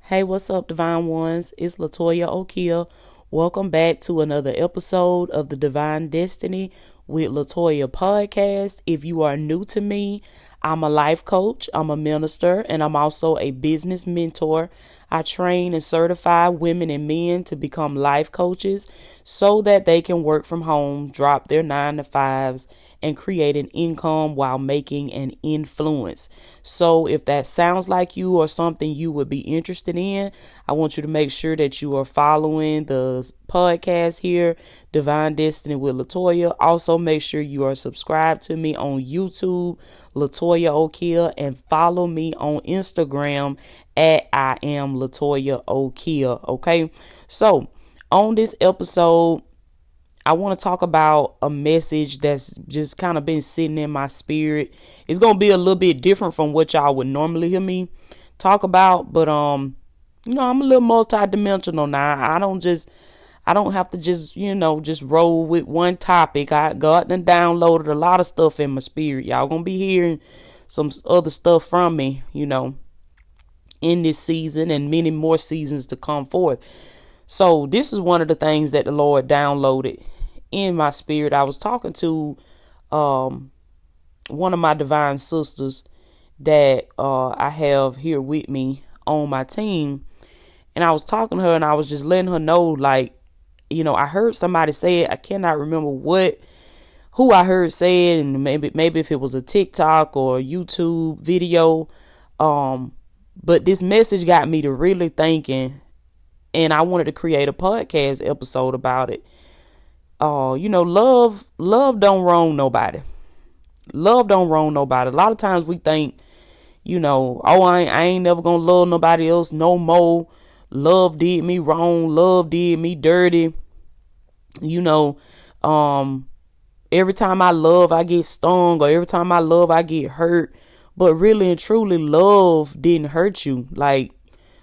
Hey, what's up, Divine Ones? It's Latoya Okia. Welcome back to another episode of the Divine Destiny with Latoya podcast. If you are new to me, I'm a life coach, I'm a minister, and I'm also a business mentor. I train and certify women and men to become life coaches so that they can work from home, drop their 9 to 5s, and create an income while making an influence. So if that sounds like you or something you would be interested in, I want you to make sure that you are following the podcast here, Divine Destiny with Latoya. Also, make sure you are subscribed to me on YouTube, Latoya Okia, and follow me on Instagram at I am Latoya Okia. Okay, so on this episode, I want to talk about a message that's just kind of been sitting in my spirit. It's going to be a little bit different from what y'all would normally hear me talk about, but I'm a little multidimensional now. I don't have to just roll with one topic. God done downloaded a lot of stuff in my spirit. Y'all going to be hearing some other stuff from me, in this season and many more seasons to come forth. So this is one of the things that the Lord downloaded in my spirit. I was talking to one of my divine sisters that I have here with me on my team, and I was talking to her and I was just letting her know, like, I heard somebody say it. I cannot remember who I heard say it, and maybe if it was a TikTok or a YouTube video, but this message got me to really thinking, and I wanted to create a podcast episode about it. Love don't wrong nobody. Love don't wrong nobody. A lot of times we think, I ain't never gonna love nobody else no more. Love did me wrong. Love did me dirty. Every time I love, I get stung, or every time I love, I get hurt. But really and truly, love didn't hurt you. Like,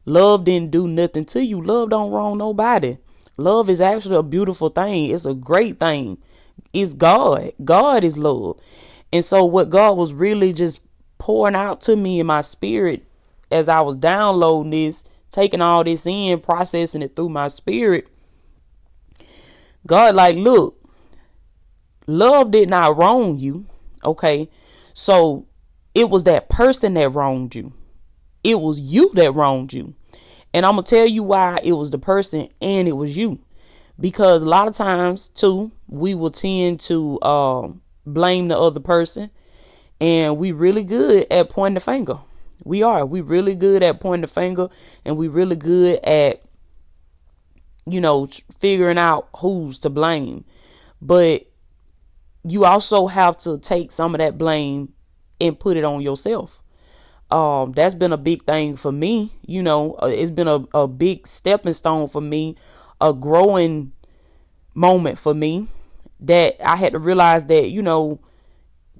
love didn't do nothing to you. Love don't wrong nobody. Love is actually a beautiful thing. It's a great thing. It's God. God is love. And so what God was really just pouring out to me in my spirit as I was downloading this, taking all this in, processing it through my spirit, God, like, look, love did not wrong you. Okay. So it was that person that wronged you. It was you that wronged you. And I'm going to tell you why it was the person and it was you. Because a lot of times, too, we will tend to blame the other person. And we really good at pointing the finger. We are. We really good at pointing the finger. And we really good at, figuring out who's to blame. But you also have to take some of that blame and put it on yourself. That's been a big thing for me. It's been a big stepping stone for me, a growing moment for me, that I had to realize that,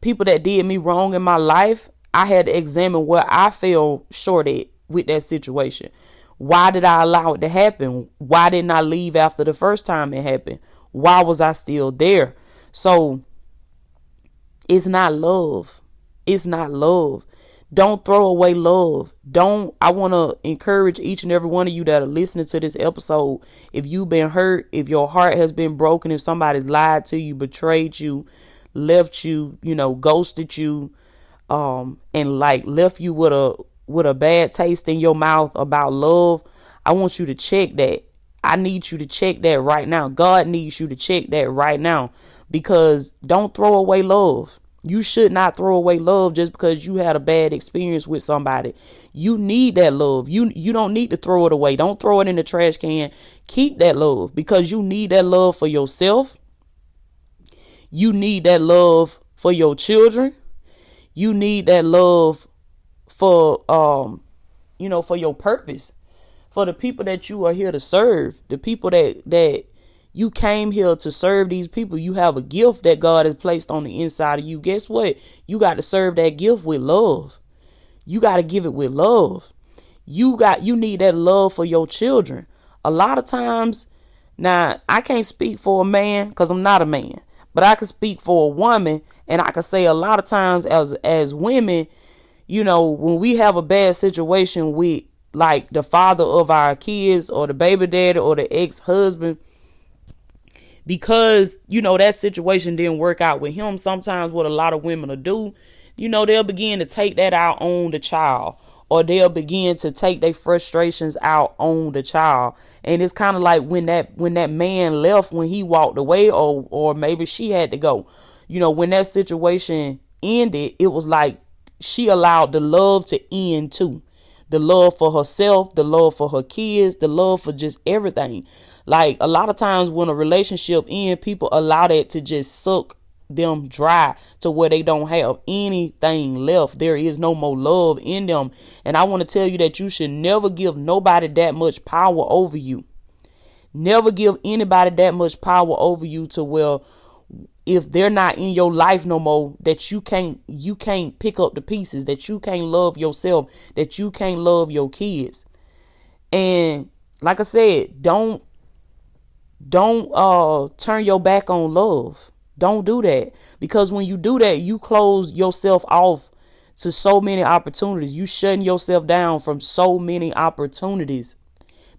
people that did me wrong in my life, I had to examine what I fell short at with that situation. Why did I allow it to happen? Why didn't I leave after the first time it happened? Why was I still there? So it's not love. It's not love. Don't throw away love. I want to encourage each and every one of you that are listening to this episode. If you've been hurt, if your heart has been broken, if somebody's lied to you, betrayed you, left you, ghosted you, and like left you with a bad taste in your mouth about love, I want you to check that. I need you to check that right now. God needs you to check that right now, because don't throw away love. You should not throw away love just because you had a bad experience with somebody. You need that love. You don't need to throw it away. Don't throw it in the trash can. Keep that love, because you need that love for yourself. You need that love for your children. You need that love for for your purpose, for the people that you are here to serve, the people that you came here to serve. These people, you have a gift that God has placed on the inside of you. Guess what? You got to serve that gift with love. You got to give it with love. You need that love for your children. A lot of times, now I can't speak for a man because I'm not a man, but I can speak for a woman, and I can say a lot of times as women, when we have a bad situation with like the father of our kids or the baby daddy or the ex-husband, because that situation didn't work out with him. Sometimes what a lot of women will do, they'll begin to take that out on the child, or they'll begin to take their frustrations out on the child. And it's kind of like when that man left, when he walked away, or maybe she had to go, when that situation ended, it was like she allowed the love to end too. The love for herself, the love for her kids, the love for just everything. Like a lot of times when a relationship ends, people allow that to just suck them dry to where they don't have anything left. There is no more love in them. And I want to tell you that you should never give nobody that much power over you. Never give anybody that much power over you to where if they're not in your life no more, that you can't pick up the pieces, that you can't love yourself, that you can't love your kids. And like I said, don't turn your back on love. Don't do that, because when you do that, you close yourself off to so many opportunities. You shutting yourself down from so many opportunities,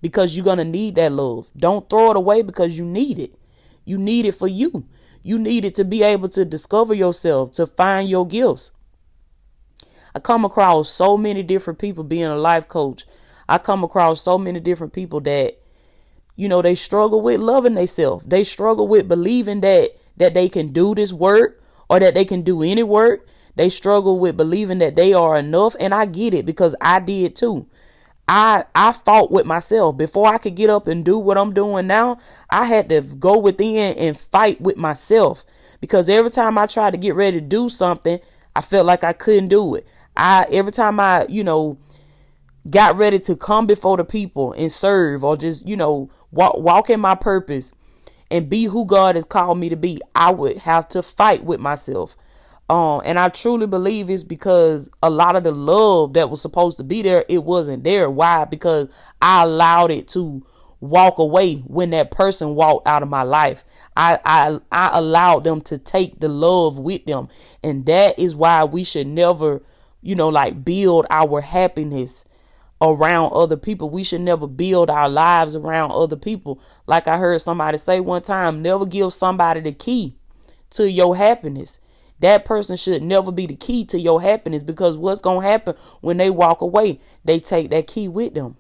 because you're going to need that love. Don't throw it away, because you need it. You need it for you. You need it to be able to discover yourself, to find your gifts. I come across so many different people being a life coach. I come across so many different people that, they struggle with loving themselves. They struggle with believing that they can do this work, or that they can do any work. They struggle with believing that they are enough. And I get it, because I did too. I fought with myself. Before I could get up and do what I'm doing now, I had to go within and fight with myself, because every time I tried to get ready to do something, I felt like I couldn't do it. Every time I, got ready to come before the people and serve, or just, walk in my purpose and be who God has called me to be, I would have to fight with myself. And I truly believe it's because a lot of the love that was supposed to be there, it wasn't there. Why? Because I allowed it to walk away when that person walked out of my life. I allowed them to take the love with them. And that is why we should never, build our happiness around other people. We should never build our lives around other people. Like I heard somebody say one time, never give somebody the key to your happiness. That person should never be the key to your happiness, because what's going to happen when they walk away? They take that key with them.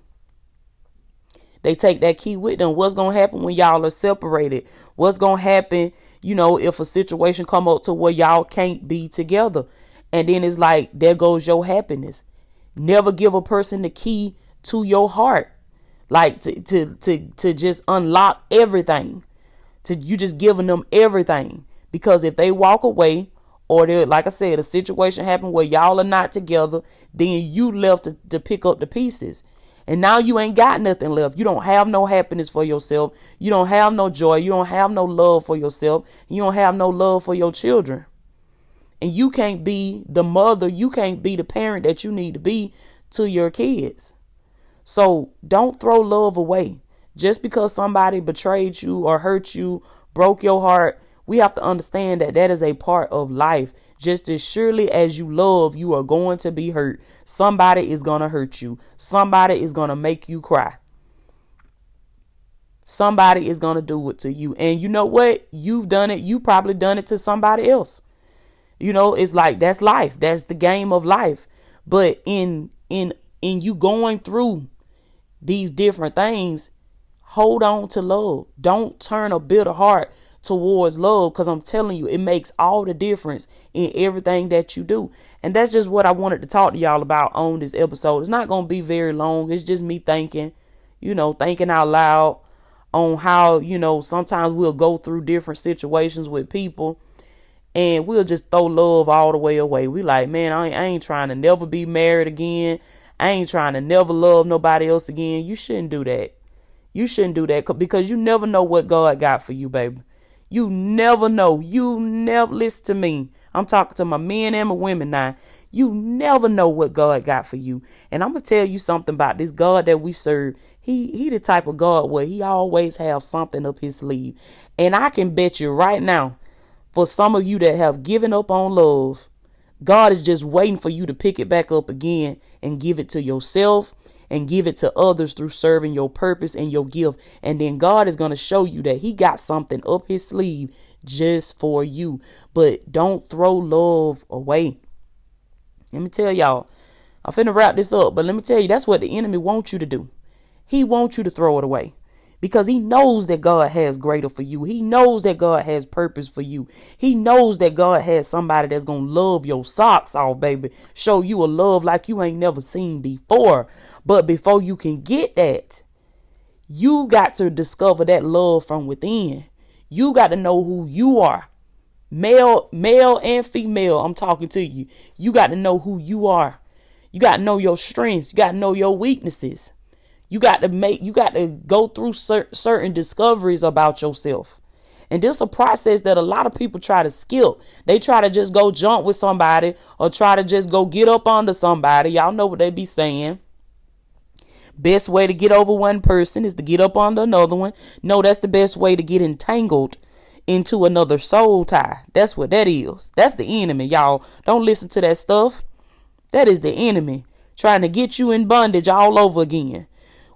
They take that key with them. What's going to happen when y'all are separated? What's going to happen, if a situation come up to where y'all can't be together? And then it's like, there goes your happiness. Never give a person the key to your heart, like to just unlock everything. You just giving them everything, because if they walk away, or like I said, a situation happened where y'all are not together, then you left to pick up the pieces. And now you ain't got nothing left. You don't have no happiness for yourself. You don't have no joy. You don't have no love for yourself. You don't have no love for your children. And you can't be the mother. You can't be the parent that you need to be to your kids. So don't throw love away. Just because somebody betrayed you or hurt you, broke your heart, we have to understand that that is a part of life. Just as surely as you love, you are going to be hurt. Somebody is going to hurt you. Somebody is going to make you cry. Somebody is going to do it to you. And you know what? You've done it. You probably done it to somebody else. It's like, that's life. That's the game of life. But in you going through these different things, hold on to love. Don't turn a bitter heart towards love, because I'm telling you, it makes all the difference in everything that you do. And that's just what I wanted to talk to y'all about on this episode. It's not going to be very long. It's just me thinking out loud on how, sometimes we'll go through different situations with people and we'll just throw love all the way away. We like, man, I ain't trying to never be married again. I ain't trying to never love nobody else again. You shouldn't do that. You shouldn't do that, because you never know what God got for you, baby. You never know. You never, listen to me. I'm talking to my men and my women now. You never know what God got for you. And I'm going to tell you something about this God that we serve. He the type of God where he always have something up his sleeve. And I can bet you right now, for some of you that have given up on love, God is just waiting for you to pick it back up again and give it to yourself and give it to others through serving your purpose and your gift. And then God is going to show you that he got something up his sleeve just for you. But don't throw love away. Let me tell y'all, I'm finna wrap this up, but let me tell you, that's what the enemy wants you to do. He wants you to throw it away because he knows that God has greater for you. He knows that God has purpose for you. He knows that God has somebody that's going to love your socks off, baby. Show you a love like you ain't never seen before. But before you can get that, you got to discover that love from within. You got to know who you are. Male and female, I'm talking to you. You got to know who you are. You got to know your strengths. You got to know your weaknesses. You got to go through certain discoveries about yourself. And this is a process that a lot of people try to skip. They try to just go jump with somebody or try to just go get up under somebody. Y'all know what they be saying. Best way to get over one person is to get up under another one. No, that's the best way to get entangled into another soul tie. That's what that is. That's the enemy, y'all. Don't listen to that stuff. That is the enemy trying to get you in bondage all over again.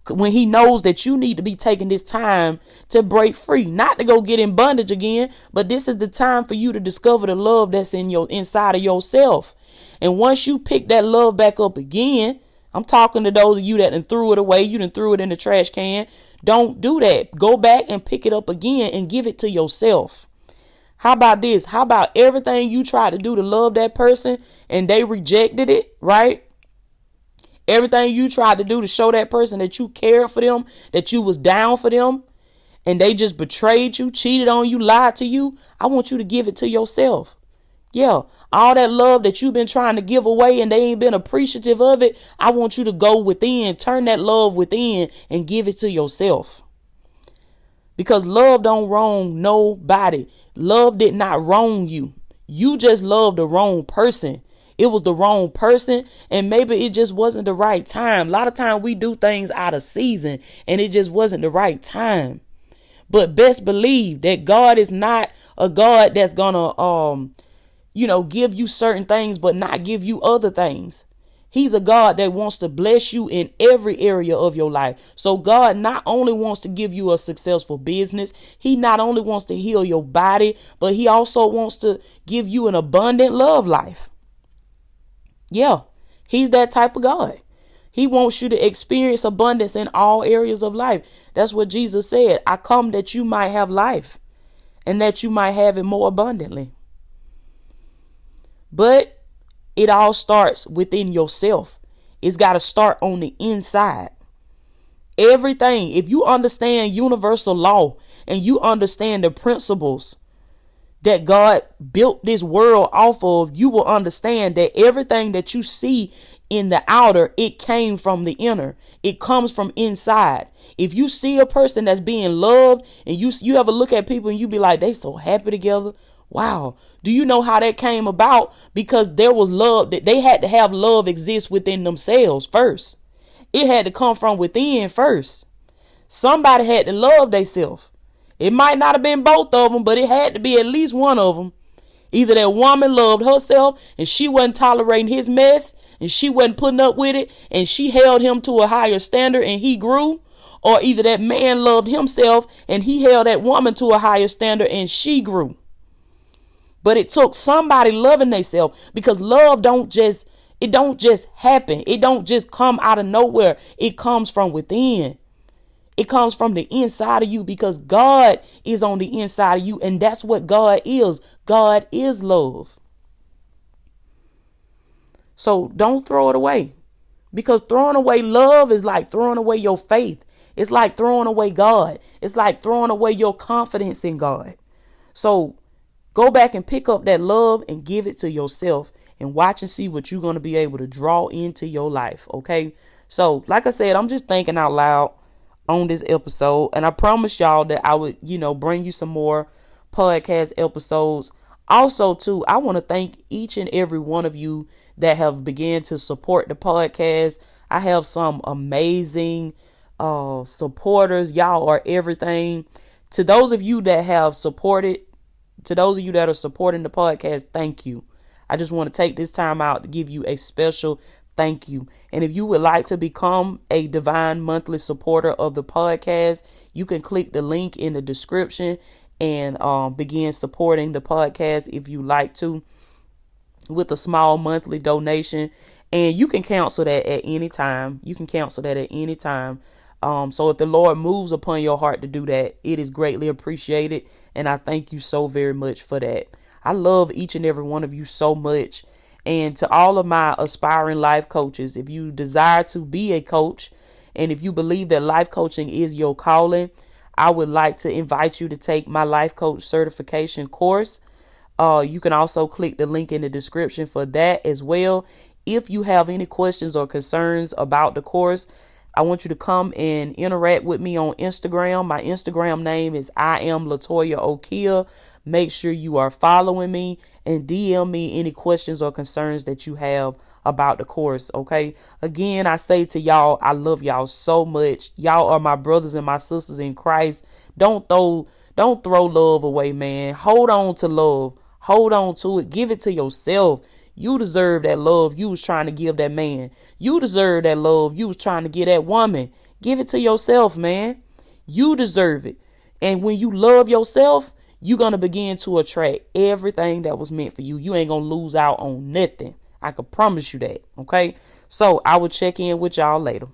When he knows that you need to be taking this time to break free, not to go get in bondage again, but this is the time for you to discover the love that's in your inside of yourself. And once you pick that love back up again, I'm talking to those of you that done threw it away, you done threw it in the trash can. Don't do that. Go back and pick it up again and give it to yourself. How about this? How about everything you tried to do to love that person and they rejected it, right? Everything you tried to do to show that person that you cared for them, that you was down for them, and they just betrayed you, cheated on you, lied to you. I want you to give it to yourself. Yeah, all that love that you've been trying to give away and they ain't been appreciative of it. I want you to go within, turn that love within and give it to yourself. Because love don't wrong nobody. Love did not wrong you. You just loved the wrong person. It was the wrong person, and maybe it just wasn't the right time. A lot of time we do things out of season and it just wasn't the right time. But best believe that God is not a God that's gonna give you certain things but not give you other things. He's a God that wants to bless you in every area of your life. So God not only wants to give you a successful business, he not only wants to heal your body, but he also wants to give you an abundant love life. Yeah, he's that type of God. He wants you to experience abundance in all areas of life. That's what Jesus said. I come that you might have life and that you might have it more abundantly. But it all starts within yourself. It's got to start on the inside. Everything, if you understand universal law and you understand the principles that God built this world off of, you will understand that everything that you see in the outer, it came from the inner. It comes from inside. If you see a person that's being loved and you ever look at people and you be like, they so happy together. Wow. Do you know how that came about? Because there was love, that they had to have love exist within themselves first. It had to come from within first. Somebody had to love themselves. It might not have been both of them, but it had to be at least one of them. Either that woman loved herself and she wasn't tolerating his mess and she wasn't putting up with it and she held him to a higher standard and he grew. Or either that man loved himself and he held that woman to a higher standard and she grew. But it took somebody loving themselves, because love don't just happen. It don't just come out of nowhere. It comes from within. It comes from the inside of you, because God is on the inside of you. And that's what God is. God is love. So don't throw it away, because throwing away love is like throwing away your faith. It's like throwing away God. It's like throwing away your confidence in God. So go back and pick up that love and give it to yourself and watch and see what you're going to be able to draw into your life. Okay. So like I said, I'm just thinking out loud on this episode, and I promised y'all that I would, bring you some more podcast episodes. Also, too, I want to thank each and every one of you that have began to support the podcast. I have some amazing supporters. Y'all are everything. To those of you that have supported, to those of you that are supporting the podcast, thank you. I just want to take this time out to give you a special thank you. And if you would like to become a divine monthly supporter of the podcast, you can click the link in the description and begin supporting the podcast if you like to, with a small monthly donation. And you can cancel that at any time. So if the Lord moves upon your heart to do that, it is greatly appreciated. And I thank you so very much for that. I love each and every one of you so much. And to all of my aspiring life coaches, if you desire to be a coach, and if you believe that life coaching is your calling, I would like to invite you to take my life coach certification course. You can also click the link in the description for that as well. If you have any questions or concerns about the course, I want you to come and interact with me on Instagram. My Instagram name is I am Latoya Okia. Make sure you are following me and DM me any questions or concerns that you have about the course. Okay. Again, I say to y'all, I love y'all so much. Y'all are my brothers and my sisters in Christ. Don't throw love away, man. Hold on to love. Hold on to it. Give it to yourself. You deserve that love you was trying to give that man. You deserve that love you was trying to give that woman. Give it to yourself, man. You deserve it. And when you love yourself, you're going to begin to attract everything that was meant for you. You ain't going to lose out on nothing. I can promise you that. Okay. So I will check in with y'all later.